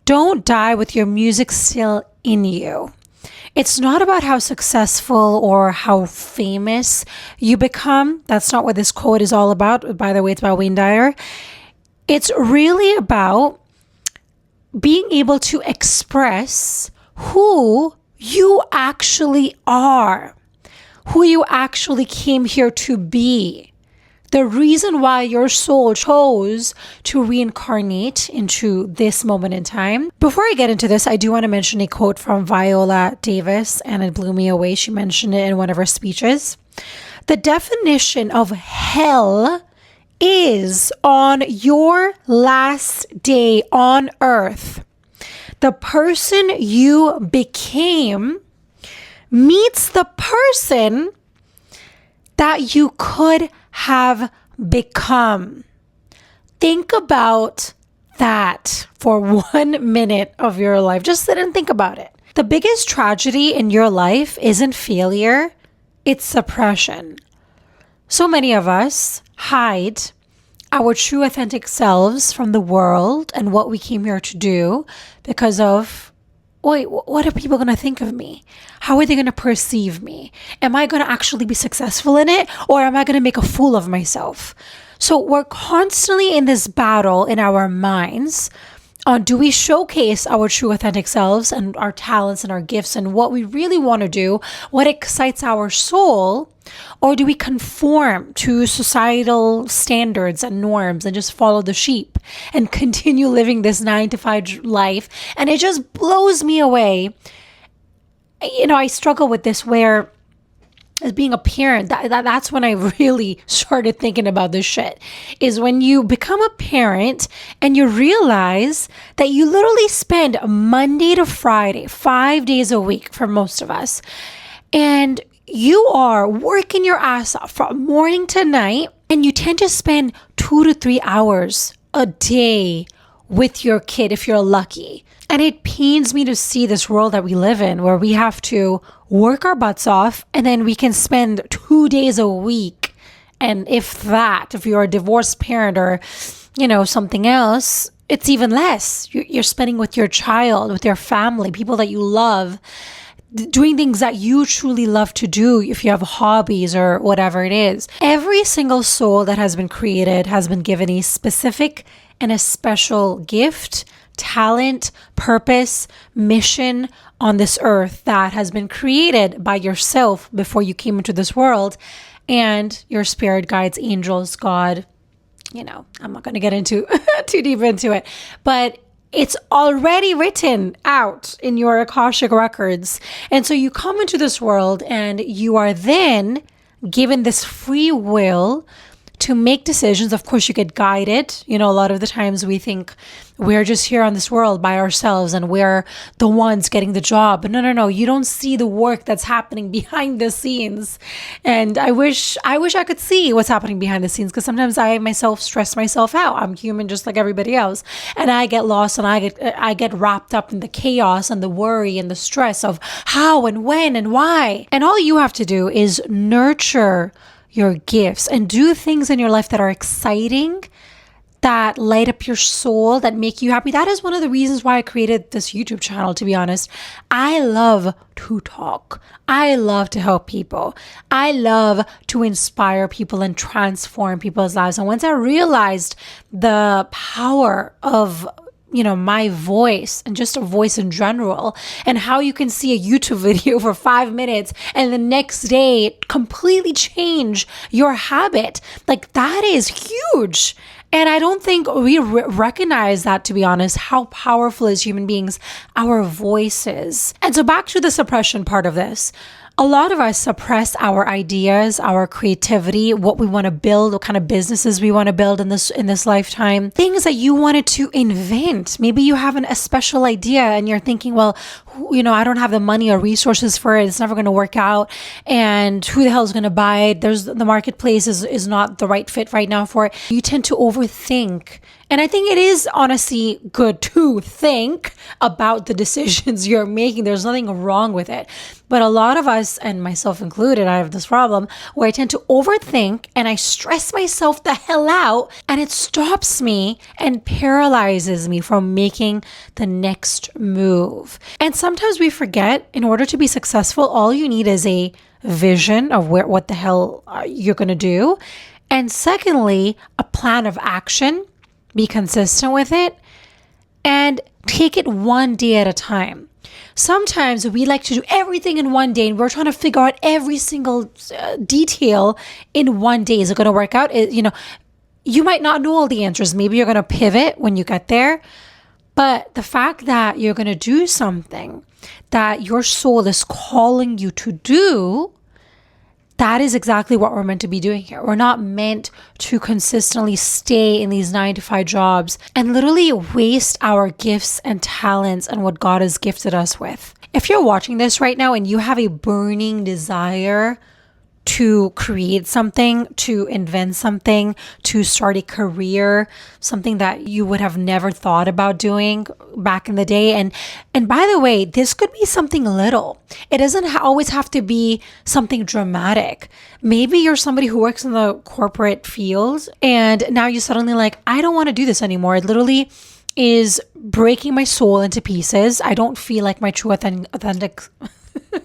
Don't die with your music still in you. It's not about how successful or how famous you become. That's not what this quote is all about. By the way, it's by Wayne Dyer. It's really about being able to express who you actually are, who you actually came here to be. The reason why your soul chose to reincarnate into this moment in time. Before I get into this, I do want to mention a quote from Viola Davis, and it blew me away. She mentioned it in one of her speeches. The definition of hell is on your last day on earth. The person you became meets the person that you could have become. Think about that for 1 minute of your life. Just sit and think about it. The biggest tragedy in your life isn't failure, it's suppression. So many of us hide our true authentic selves from the world and what we came here to do because of, wait, what are people going to think of me? How are they going to perceive me? Am I going to actually be successful in it? Or am I going to make a fool of myself? So we're constantly in this battle in our minds on, do we showcase our true authentic selves and our talents and our gifts and what we really want to do, what excites our soul? Or do we conform to societal standards and norms and just follow the sheep and continue living this 9-to-5 life? And it just blows me away. I struggle with this where, as being a parent, that's when I really started thinking about this shit, is when you become a parent and you realize that you literally spend Monday to Friday, 5 days a week for most of us, and you are working your ass off from morning to night, and you tend to spend 2 to 3 hours a day with your kid if you're lucky. And it pains me to see this world that we live in where we have to work our butts off and then we can spend 2 days a week. And if you're a divorced parent or, something else, it's even less. You're spending with your child, with your family, people that you love, doing things that you truly love to do if you have hobbies or whatever it is. Every single soul that has been created has been given a specific and a special gift, talent, purpose, mission on this earth that has been created by yourself before you came into this world, and your spirit guides, angels, God. I'm not going to get into too deep into it, but it's already written out in your Akashic records. And so you come into this world and you are then given this free will to make decisions. Of course, you get guided. A lot of the times we think we're just here on this world by ourselves and we're the ones getting the job. But no. You don't see the work that's happening behind the scenes. And I wish I could see what's happening behind the scenes, because sometimes I myself stress myself out. I'm human just like everybody else. And I get lost and I get wrapped up in the chaos and the worry and the stress of how and when and why. And all you have to do is nurture your gifts and do things in your life that are exciting, that light up your soul, that make you happy. That is one of the reasons why I created this YouTube channel, to be honest. I love to talk. I love to help people. I love to inspire people and transform people's lives. And once I realized the power of my voice and just a voice in general, and how you can see a YouTube video for 5 minutes and the next day completely change your habit, like that is huge. And I don't think we recognize that, to be honest, how powerful as human beings our voices. And so back to the suppression part of this. A lot of us suppress our ideas, our creativity, what we want to build, what kind of businesses we want to build in this lifetime, things that you wanted to invent. Maybe you have a special idea and you're thinking, well, I don't have the money or resources for it. It's never going to work out. And who the hell is going to buy it? The marketplace is not the right fit right now for it. You tend to overthink And I think it is honestly good to think about the decisions you're making. There's nothing wrong with it. But a lot of us, and myself included, I have this problem where I tend to overthink and I stress myself the hell out, and it stops me and paralyzes me from making the next move. And sometimes we forget, in order to be successful, all you need is a vision of what the hell you're going to do. And secondly, a plan of action. Be consistent with it and take it one day at a time. Sometimes we like to do everything in one day and we're trying to figure out every single detail in one day. Is it going to work out? You might not know all the answers. Maybe you're going to pivot when you get there. But the fact that you're going to do something that your soul is calling you to do, that is exactly what we're meant to be doing here. We're not meant to consistently stay in these 9-to-5 jobs and literally waste our gifts and talents and what God has gifted us with. If you're watching this right now and you have a burning desire to create something, to invent something, to start a career, something that you would have never thought about doing back in the day. And by the way, this could be something little. It doesn't always have to be something dramatic. Maybe you're somebody who works in the corporate field and now you suddenly like, I don't want to do this anymore. It literally is breaking my soul into pieces. I don't feel like my true authentic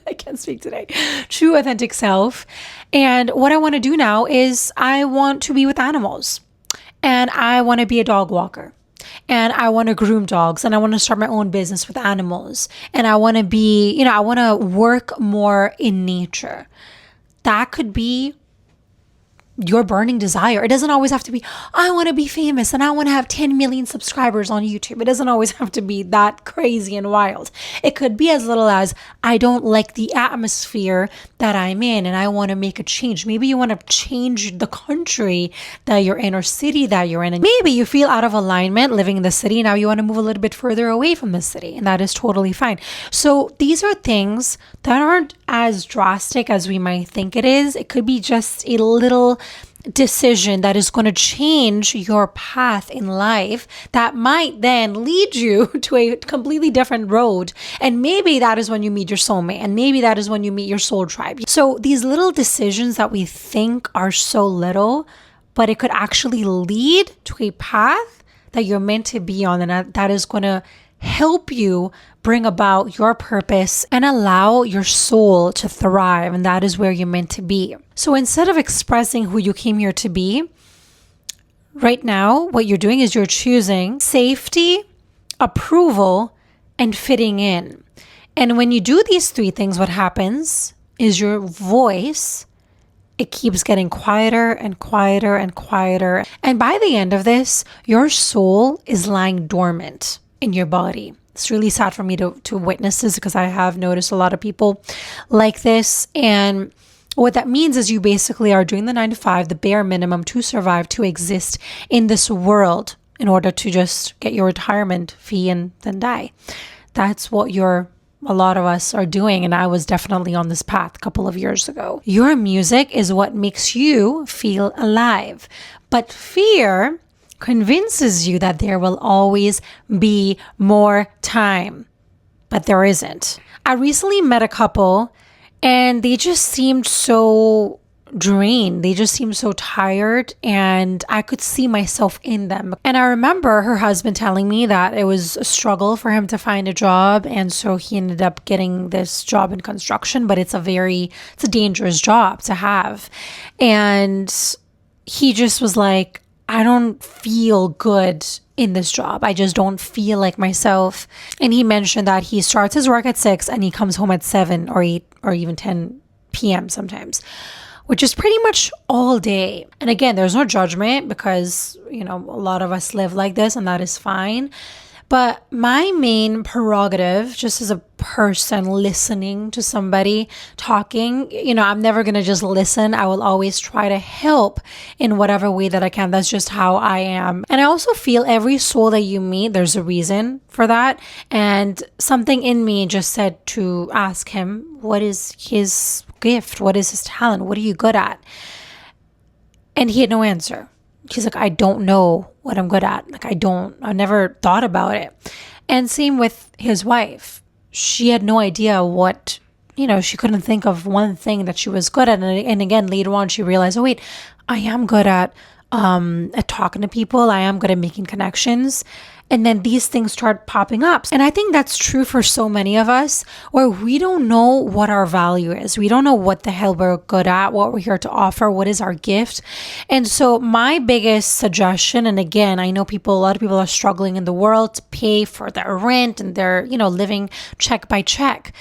I can't speak today. True authentic self. And what I want to do now is I want to be with animals and I want to be a dog walker and I want to groom dogs and I want to start my own business with animals and I want to be, I want to work more in nature. That could be your burning desire. It doesn't always have to be, I want to be famous and I want to have 10 million subscribers on YouTube. It doesn't always have to be that crazy and wild. It could be as little as, I don't like the atmosphere that I'm in and I want to make a change. Maybe you want to change the country that you're in or city that you're in. And maybe you feel out of alignment living in the city. Now you want to move a little bit further away from the city, and that is totally fine. So these are things that aren't as drastic as we might think it is. It could be just a little decision that is going to change your path in life that might then lead you to a completely different road. And maybe that is when you meet your soulmate, and maybe that is when you meet your soul tribe. So these little decisions that we think are so little, but it could actually lead to a path that you're meant to be on, and that is going to help you bring about your purpose and allow your soul to thrive. And that is where you're meant to be. So instead of expressing who you came here to be, right now, what you're doing is you're choosing safety, approval, and fitting in. And when you do these three things, what happens is your voice, it keeps getting quieter and quieter and quieter. And by the end of this, your soul is lying dormant in your body. It's really sad for me to witness this because I have noticed a lot of people like this. And what that means is you basically are doing the 9-to-5, the bare minimum to survive, to exist in this world in order to just get your retirement fee and then die. That's what a lot of us are doing. And I was definitely on this path a couple of years ago. Your music is what makes you feel alive. But fear convinces you that there will always be more time, but there isn't. I recently met a couple and they just seemed so drained. They just seemed so tired, and I could see myself in them. And I remember her husband telling me that it was a struggle for him to find a job, and so he ended up getting this job in construction, but it's a dangerous job to have. And he just was like, I don't feel good in this job. I just don't feel like myself. And he mentioned that he starts his work at 6 and he comes home at 7 or 8 or even 10 p.m. sometimes, which is pretty much all day. And again, there's no judgment because, a lot of us live like this and that is fine. But my main prerogative, just as a person listening to somebody talking, I'm never going to just listen. I will always try to help in whatever way that I can. That's just how I am. And I also feel every soul that you meet, there's a reason for that. And something in me just said to ask him, what is his gift? What is his talent? What are you good at? And he had no answer. She's like, I don't know what I'm good at. Like, I never thought about it. And same with his wife. She had no idea what, she couldn't think of one thing that she was good at. And again, later on, she realized, oh, wait, I am good at talking to people. I am good at making connections. And then these things start popping up. And I think that's true for so many of us, where we don't know what our value is. We don't know what the hell we're good at, what we're here to offer, what is our gift. And so my biggest suggestion, and again, I know a lot of people are struggling in the world to pay for their rent and they're, living check by check.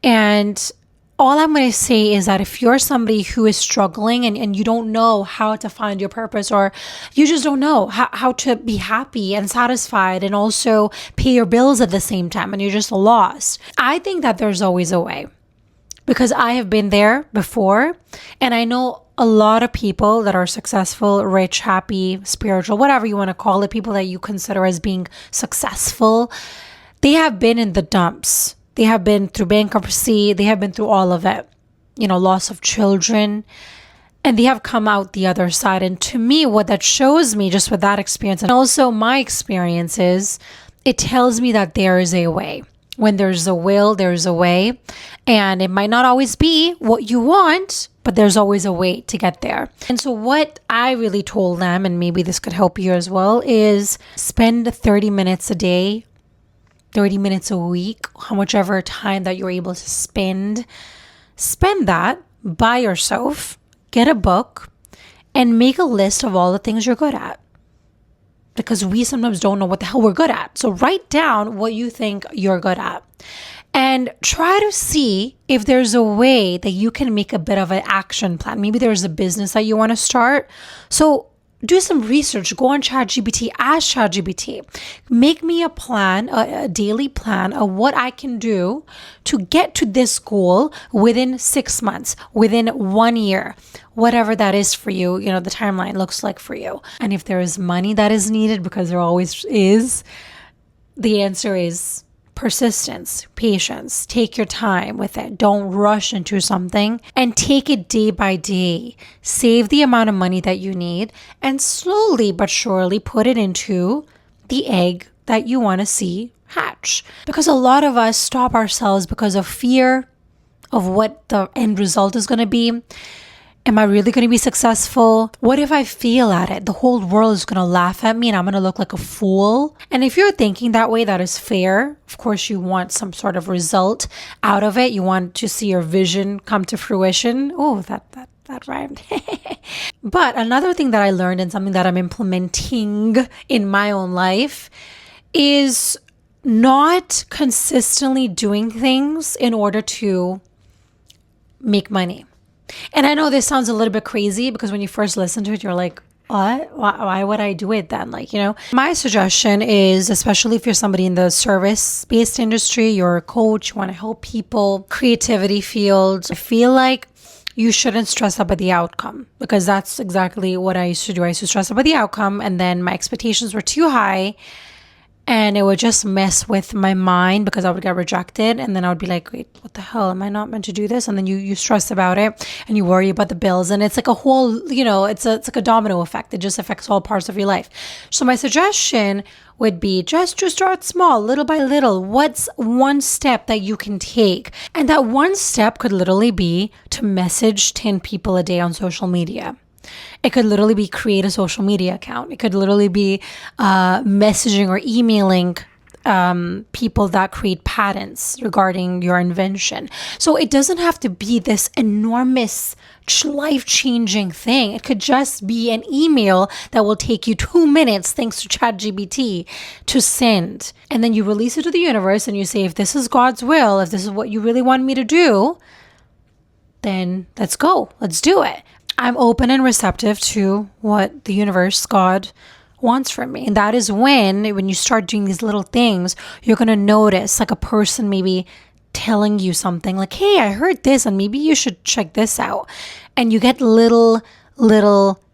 And all I'm going to say is that if you're somebody who is struggling and you don't know how to find your purpose, or you just don't know how to be happy and satisfied and also pay your bills at the same time, and you're just lost, I think that there's always a way, because I have been there before. And I know a lot of people that are successful, rich, happy, spiritual, whatever you want to call it, people that you consider as being successful, they have been in the dumps. They have been through bankruptcy. They have been through all of it, loss of children, and they have come out the other side. And to me, what that shows me just with that experience, and also my experiences, it tells me that there is a way. When there's a will, there's a way. And it might not always be what you want, but there's always a way to get there. And so what I really told them, and maybe this could help you as well, is spend 30 minutes a day, 30 minutes a week, how much ever time that you're able to spend that by yourself, get a book, and make a list of all the things you're good at. Because we sometimes don't know what the hell we're good at. So write down what you think you're good at. And try to see if there's a way that you can make a bit of an action plan. Maybe there's a business that you want to start. So do some research, go on ChatGPT, ask ChatGPT, make me a plan, a daily plan of what I can do to get to this goal within 6 months, within 1 year, whatever that is for you, the timeline looks like for you. And if there is money that is needed, because there always is, the answer is persistence, patience. Take your time with it. Don't rush into something, and take it day by day. Save the amount of money that you need and slowly but surely put it into the egg that you want to see hatch. Because a lot of us stop ourselves because of fear of what the end result is going to be. Am I really going to be successful? What if I fail at it? The whole world is going to laugh at me and I'm going to look like a fool. And if you're thinking that way, that is fair. Of course, you want some sort of result out of it. You want to see your vision come to fruition. Oh, that rhymed. But another thing that I learned, and something that I'm implementing in my own life, is not consistently doing things in order to make money. And I know this sounds a little bit crazy, because when you first listen to it, you're like, what? Why would I do it then? My suggestion is, especially if you're somebody in the service-based industry, you're a coach, you want to help people, creativity field, I feel like you shouldn't stress about the outcome, because that's exactly what I used to do. I used to stress about the outcome, and then my expectations were too high. And it would just mess with my mind, because I would get rejected. And then I would be like, wait, what the hell? Am I not meant to do this? And then you stress about it and you worry about the bills. And it's like a whole, it's like a domino effect. It just affects all parts of your life. So my suggestion would be just to start small, little by little. What's one step that you can take? And that one step could literally be to message 10 people a day on social media. It could literally be create a social media account. It could literally be messaging or emailing people that create patents regarding your invention. So it doesn't have to be this enormous life-changing thing. It could just be an email that will take you 2 minutes, thanks to ChatGPT, to send. And then you release it to the universe and you say, if this is God's will, if this is what you really want me to do, then let's go. Let's do it. I'm open and receptive to what the universe, God, wants from me. And that is when you start doing these little things, you're going to notice like a person maybe telling you something like, hey, I heard this and maybe you should check this out. And you get little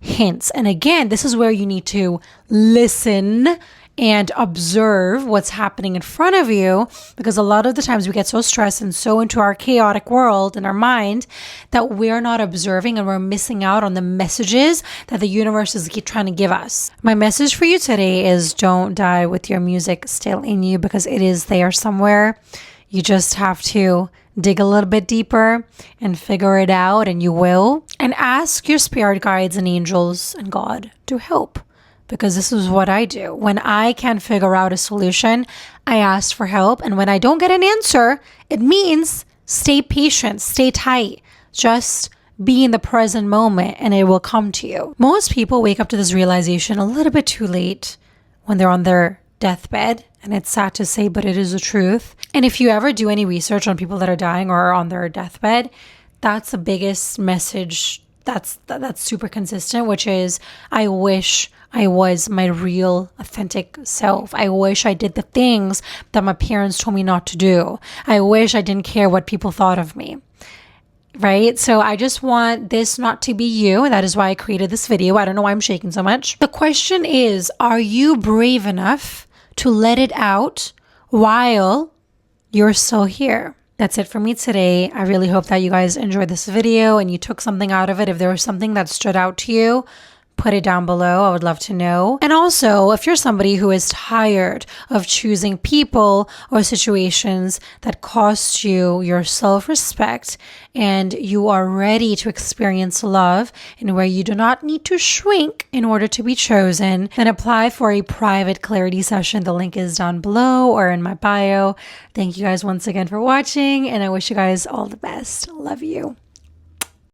hints. And again, this is where you need to listen and observe what's happening in front of you, because a lot of the times we get so stressed and so into our chaotic world in our mind that we're not observing and we're missing out on the messages that the universe is trying to give us. My message for you today is don't die with your music still in you, because it is there somewhere. You just have to dig a little bit deeper and figure it out, and you will. And ask your spirit guides and angels and God to help. Because this is what I do. When I can't figure out a solution, I ask for help. And when I don't get an answer, it means stay patient, stay tight. Just be in the present moment and it will come to you. Most people wake up to this realization a little bit too late when they're on their deathbed. And it's sad to say, but it is the truth. And if you ever do any research on people that are dying or are on their deathbed, that's the biggest message that's super consistent, which is, I wish I was my real authentic self. I wish I did the things that my parents told me not to do. I wish I didn't care what people thought of me. Right? So I just want this not to be you. That is why I created this video. I don't know why I'm shaking so much. The question is, are you brave enough to let it out while you're still here? That's it for me today. I really hope that you guys enjoyed this video and you took something out of it. If there was something that stood out to you, put it down below. I would love to know. And also, if you're somebody who is tired of choosing people or situations that cost you your self-respect, and you are ready to experience love and where you do not need to shrink in order to be chosen, then apply for a private clarity session. The link is down below or in my bio. Thank you guys once again for watching, and I wish you guys all the best. Love you.